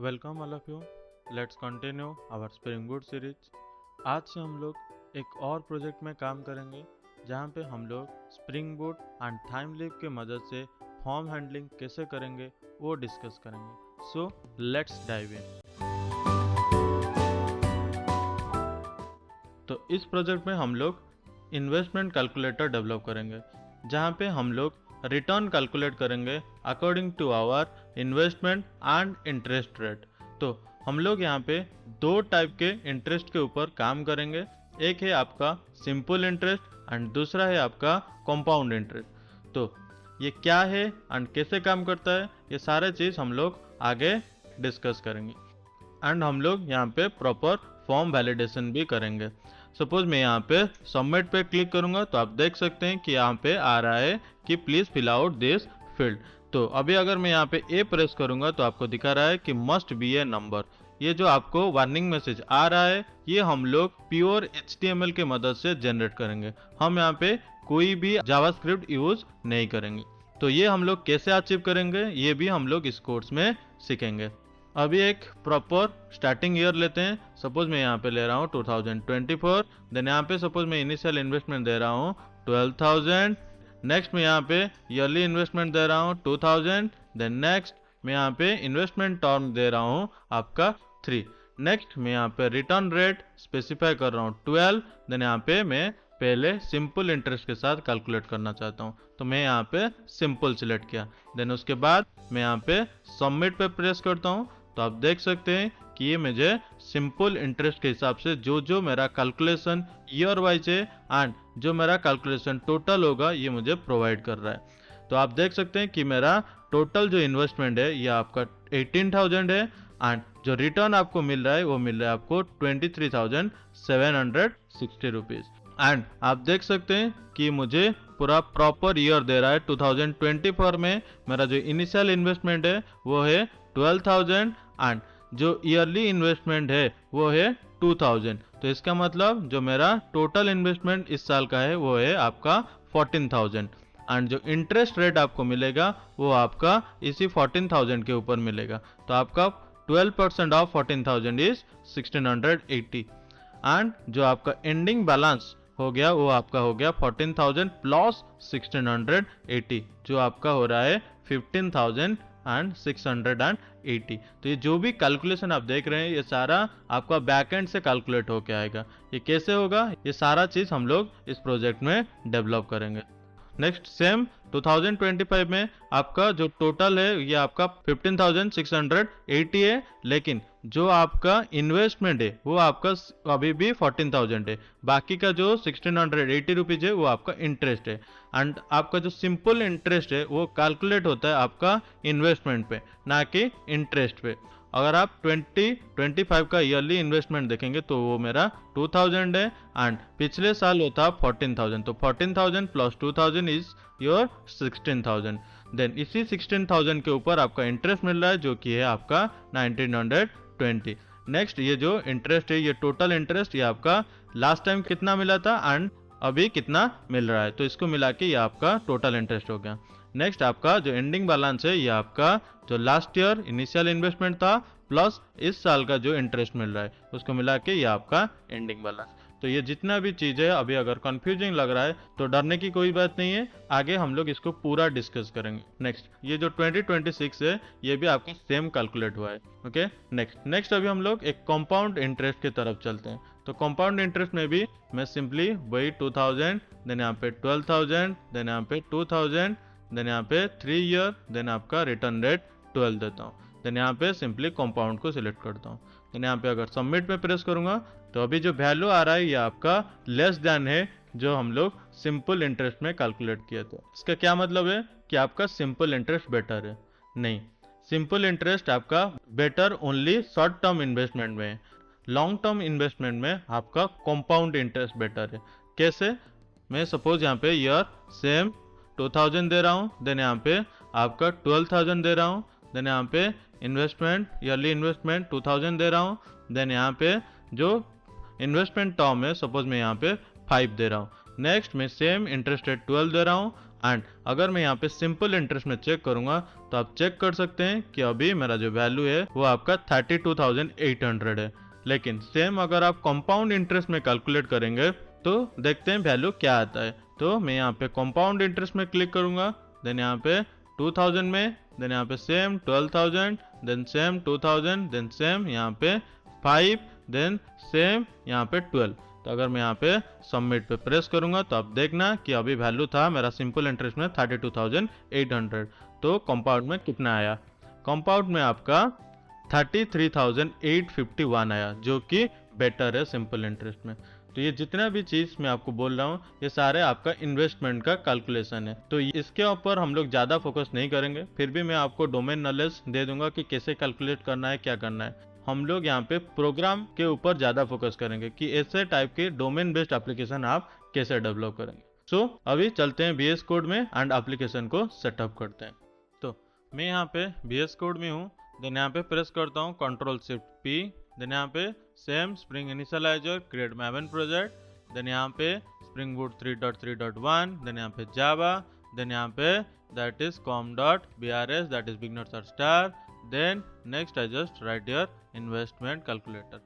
Welcome all of you. Let's continue our spring boot series. आज से हम लोग एक और प्रोजेक्ट में काम करेंगे जहाँ पे हम लोग spring boot and time leave के मदद से फॉर्म हैंडलिंग कैसे करेंगे वो डिस्कस करेंगे। So let's dive in. तो इस प्रोजेक्ट में हम लोग इन्वेस्टमेंट कैलकुलेटर डेवलप करेंगे जहाँ पे हम लोग रिटर्न कैलकुलेट करेंगे according to our investment and interest rate. तो हम लोग यहाँ पे दो टाइप के इंटरेस्ट के ऊपर काम करेंगे। एक है आपका सिंपल इंटरेस्ट एंड दूसरा है आपका कंपाउंड इंटरेस्ट। तो ये क्या है एंड कैसे काम करता है ये सारे चीज़ हम लोग आगे डिस्कस करेंगे एंड हम लोग यहाँ पे प्रॉपर फॉर्म वैलिडेशन भी करेंगे। सपोज मैं यहाँ पे सबमिट पे क्लिक करूंगा तो आप देख सकते हैं कि यहाँ पे आ रहा है कि please fill out this field. तो अभी अगर मैं यहाँ पे ए प्रेस करूंगा तो आपको दिखा रहा है कि मस्ट बी ए नंबर। ये जो आपको वार्निंग मैसेज आ रहा है ये हम लोग प्योर HTML के मदद से जनरेट करेंगे। हम यहाँ पे कोई भी जावास्क्रिप्ट यूज नहीं करेंगे। तो ये हम लोग कैसे अचीव करेंगे ये भी हम लोग इस कोर्स में सीखेंगे। अभी एक प्रॉपर स्टार्टिंग ईयर लेते हैं। सपोज मैं यहाँ पे ले रहा हूँ 2024। देन यहाँ पे सपोज मैं इनिशियल इन्वेस्टमेंट दे रहा हूँ 12,000। नेक्स्ट मैं यहाँ पे ईयरली इन्वेस्टमेंट दे रहा हूँ 2,000। देन नेक्स्ट मैं यहाँ पे इन्वेस्टमेंट टर्म दे रहा हूँ आपका 3। नेक्स्ट मैं यहाँ पे रिटर्न रेट स्पेसिफाई कर रहा हूँ 12। देन यहाँ पे मैं पहले सिंपल इंटरेस्ट के साथ कैलकुलेट करना चाहता हूँ तो मैं यहाँ पे सिंपल सिलेक्ट किया। देन उसके बाद मैं यहाँ पे सबमिट पे प्रेस करता हूँ तो आप देख सकते हैं कि ये मुझे सिंपल इंटरेस्ट के हिसाब से जो मेरा कैलकुलेशन ईयर वाइज है एंड जो मेरा कैलकुलेशन टोटल होगा ये मुझे प्रोवाइड कर रहा है। तो आप देख सकते हैं कि मेरा टोटल जो इन्वेस्टमेंट है ये आपका 18,000 है एंड जो रिटर्न आपको मिल रहा है वो मिल रहा है आपको 23,760 रुपीज। एंड आप देख सकते हैं कि मुझे पूरा प्रॉपर ईयर दे रहा है। 2024 में मेरा जो इनिशियल इन्वेस्टमेंट है वो है 12,000 एंड जो ईयरली इन्वेस्टमेंट है वो है 2,000। तो इसका मतलब जो मेरा टोटल इन्वेस्टमेंट इस साल का है वो है आपका 14,000 एंड जो इंटरेस्ट रेट आपको मिलेगा वो आपका इसी 14,000 के ऊपर मिलेगा। तो आपका 12% ऑफ 14,000 इज 1,680 एंड जो आपका एंडिंग बैलेंस हो गया वो आपका हो गया 14,000 प्लस 1,680 जो आपका हो रहा है 15,680। तो ये जो भी कैलकुलेशन आप देख रहे हैं ये सारा आपका बैकएंड से कैलकुलेट होके आएगा। ये कैसे होगा ये सारा चीज हम लोग इस प्रोजेक्ट में डेवलप करेंगे। नेक्स्ट सेम 2025 में आपका जो टोटल है ये आपका 15,680 है लेकिन जो आपका इन्वेस्टमेंट है वो आपका अभी भी 14,000 है। बाकी का जो 1,680 रुपीज है वो आपका इंटरेस्ट है एंड आपका जो सिंपल इंटरेस्ट है वो कैलकुलेट होता है आपका इन्वेस्टमेंट पे ना कि इंटरेस्ट पे। अगर आप 2025 का ईयरली इन्वेस्टमेंट देखेंगे तो वो मेरा 2,000 है एंड पिछले साल वो था 14,000। तो 14,000 प्लस 2,000 इज योर 16,000। देन इसी 16,000 के ऊपर आपका इंटरेस्ट मिल रहा है जो कि है आपका 1,920। नेक्स्ट ये जो इंटरेस्ट है ये टोटल इंटरेस्ट ये आपका लास्ट टाइम कितना मिला था एंड अभी कितना मिल रहा है तो इसको मिला के ये आपका टोटल इंटरेस्ट हो गया। नेक्स्ट आपका जो एंडिंग बैलेंस है ये आपका जो लास्ट ईयर इनिशियल इन्वेस्टमेंट था प्लस इस साल का जो इंटरेस्ट मिल रहा है उसको मिला के ये आपका एंडिंग बैलेंस। तो ये जितना भी चीज़ है अभी अगर कंफ्यूजिंग लग रहा है तो डरने की कोई बात नहीं है, आगे हम लोग इसको पूरा डिस्कस करेंगे। नेक्स्ट ये जो 2026 है ये भी आपका सेम कैलकुलेट हुआ है। ओके नेक्स्ट अभी हम लोग एक कंपाउंड इंटरेस्ट की तरफ चलते हैं। तो कंपाउंड इंटरेस्ट में भी मैं सिंपली वही 2,000 देन यहाँ पे 12,000 देन यहाँ पे 2,000 देन यहाँ पे 3 ईयर देन आपका रिटर्न रेट 12 देता हूँ। देन यहाँ पे सिंपली कंपाउंड को सिलेक्ट करता हूँ। देन यहाँ पे अगर सबमिट पे प्रेस करूंगा तो अभी जो वैल्यू आ रहा है ये आपका लेस देन है जो हम लोग सिंपल इंटरेस्ट में कैलकुलेट किया था। इसका क्या मतलब है कि आपका सिंपल इंटरेस्ट बेटर है? नहीं, सिंपल इंटरेस्ट आपका better only short term investment में है। लॉन्ग टर्म इन्वेस्टमेंट में आपका कंपाउंड इंटरेस्ट बेटर है। कैसे? मैं सपोज यहाँ पे ईयर सेम 2,000 दे रहा हूँ देन यहाँ पे आपका 12,000 दे रहा हूँ देन यहाँ पे इन्वेस्टमेंट ईयरली इन्वेस्टमेंट 2,000 दे रहा हूँ देन यहाँ पे जो इन्वेस्टमेंट टर्म है सपोज मैं यहाँ पे 5 दे रहा हूँ। नेक्स्ट मैं सेम इंटरेस्ट रेट 12 दे रहा हूँ एंड अगर मैं यहाँ पे सिंपल इंटरेस्ट में चेक करूंगा तो आप चेक कर सकते हैं कि अभी मेरा जो वैल्यू है वो आपका 32,800 है। लेकिन सेम अगर आप कंपाउंड इंटरेस्ट में कैलकुलेट करेंगे तो देखते हैं वैल्यू क्या आता है। तो मैं यहाँ पे कंपाउंड इंटरेस्ट में क्लिक करूंगा, देन यहाँ पे 2000 में, देन यहाँ पे same 12,000, then same 2000, then same यहाँ पे 5, देन सेम यहाँ पे 12। तो अगर मैं यहाँ पे सबमिट पे प्रेस करूंगा तो आप देखना कि अभी वैल्यू था मेरा सिंपल इंटरेस्ट में 32,800। तो कंपाउंड में कितना आया? कंपाउंड में आपका 33,851 आया, जो कि बेटर है सिंपल इंटरेस्ट में। तो ये जितना भी चीज़ मैं आपको बोल रहा हूँ ये सारे आपका इन्वेस्टमेंट का कैलकुलेशन है। तो इसके ऊपर हम लोग ज़्यादा फोकस नहीं करेंगे, फिर भी मैं आपको डोमेन नॉलेज दे दूंगा कि कैसे कैलकुलेट करना है, क्या करना है। हम लोग यहाँ पे प्रोग्राम के ऊपर ज़्यादा फोकस करेंगे कि ऐसे टाइप के डोमेन बेस्ड एप्लीकेशन आप कैसे डेवलप करेंगे। सो अभी चलते हैं VS कोड में एंड एप्लीकेशन को सेटअप करते हैं। तो मैं यहाँ पे VS कोड में हूँ, देन यहाँ पे प्रेस करता हूँ Ctrl+Shift+P, देन यहाँ पे same Spring Initializr create Maven project, then यहाँ पे स्प्रिंग बूट 3.3.1, देन यहाँ पे जावा, देन यहाँ पे that is com.brs, that is beginners are star, then next I just write your investment calculator,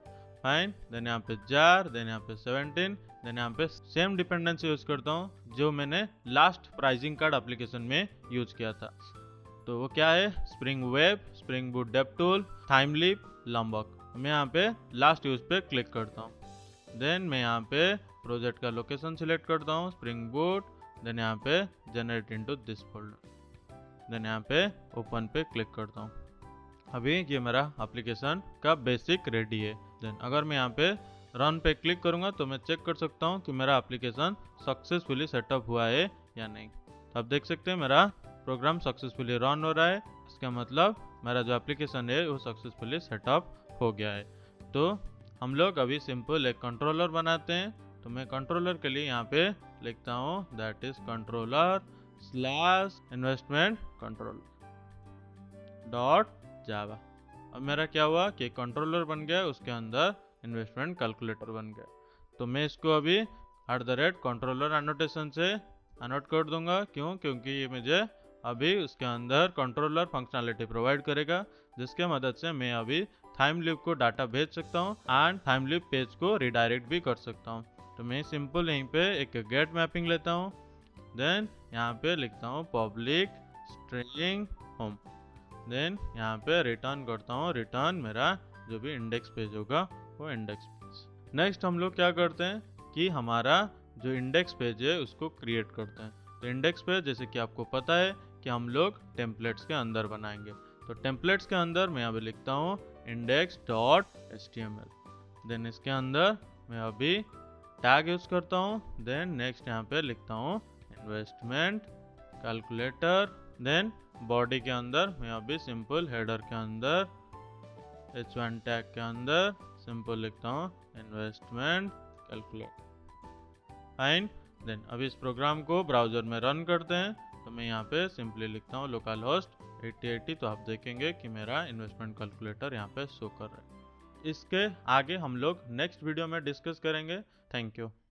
fine, then यहाँ पे जार, देन यहाँ पे 17, देन यहाँ पे सेम डिपेंडेंसी यूज करता हूँ जो मैंने लास्ट प्राइसिंग कार्ड एप्लीकेशन में यूज किया था। तो वो क्या है? Spring Web, Spring Boot Dev Tool, Thymeleaf, Lombok. मैं यहाँ पे लास्ट यूज पे क्लिक करता हूँ, देन मैं यहाँ पे प्रोजेक्ट का लोकेशन सिलेक्ट करता हूँ स्प्रिंग बूट, देन यहाँ पे generate into this folder, then यहाँ पे ओपन पे क्लिक करता हूँ। अभी ये मेरा एप्लीकेशन का बेसिक रेडी है। देन अगर मैं यहाँ पे रन पे क्लिक करूँगा तो मैं चेक कर सकता हूँ कि मेरा एप्लीकेशन सक्सेसफुली सेटअप हुआ है या नहीं। तो आप देख सकते हैं मेरा प्रोग्राम सक्सेसफुली रन हो रहा है, इसका मतलब मेरा जो एप्लीकेशन है वो सक्सेसफुली सेटअप हो गया है। तो हम लोग अभी सिंपल एक कंट्रोलर बनाते हैं। तो मैं कंट्रोलर के लिए यहाँ पे लिखता हूँ that is controller slash investment control dot जावा। अब मेरा क्या हुआ कि कंट्रोलर बन गया, उसके अंदर इन्वेस्टमेंट कैलकुलेटर बन गया। तो मैं इसको अभी @कंट्रोलर एनोटेशन से अनोट कर दूंगा। क्यों? क्योंकि ये मुझे अभी उसके अंदर कंट्रोलर फंक्शनैलिटी प्रोवाइड करेगा, जिसके मदद से मैं अभी टाइमलीप को डाटा भेज सकता हूँ एंड टाइमलीप पेज को रिडायरेक्ट भी कर सकता हूँ। तो मैं सिंपल यहीं पे एक गेट मैपिंग लेता हूँ, देन यहाँ पे लिखता हूँ पब्लिक स्ट्रिंग होम, देन यहाँ पे रिटर्न करता हूँ रिटर्न मेरा जो भी इंडेक्स पेज होगा वो इंडेक्स पेज। नेक्स्ट हम लोग क्या करते हैं कि हमारा जो इंडेक्स पेज है उसको क्रिएट करते हैं। तो इंडेक्स पेज जैसे कि आपको पता है कि हम लोग टेम्पलेट्स के अंदर बनाएंगे। तो टेम्पलेट्स के अंदर मैं अभी लिखता हूँ index.html, देन इसके अंदर मैं अभी टैग यूज करता हूँ, देन नेक्स्ट यहाँ पे लिखता हूँ इन्वेस्टमेंट कैलकुलेटर, देन बॉडी के अंदर मैं अभी सिंपल हेडर के अंदर h1 टैग के अंदर सिंपल लिखता हूँ इन्वेस्टमेंट कैलकुलेटर, फाइन। देन अभी इस प्रोग्राम को ब्राउजर में रन करते हैं। तो मैं यहाँ पे सिंपली लिखता हूँ लोकल होस्ट 8080, तो आप देखेंगे कि मेरा इन्वेस्टमेंट कैलकुलेटर यहाँ पे शो कर रहा है। इसके आगे हम लोग नेक्स्ट वीडियो में डिस्कस करेंगे। Thank you.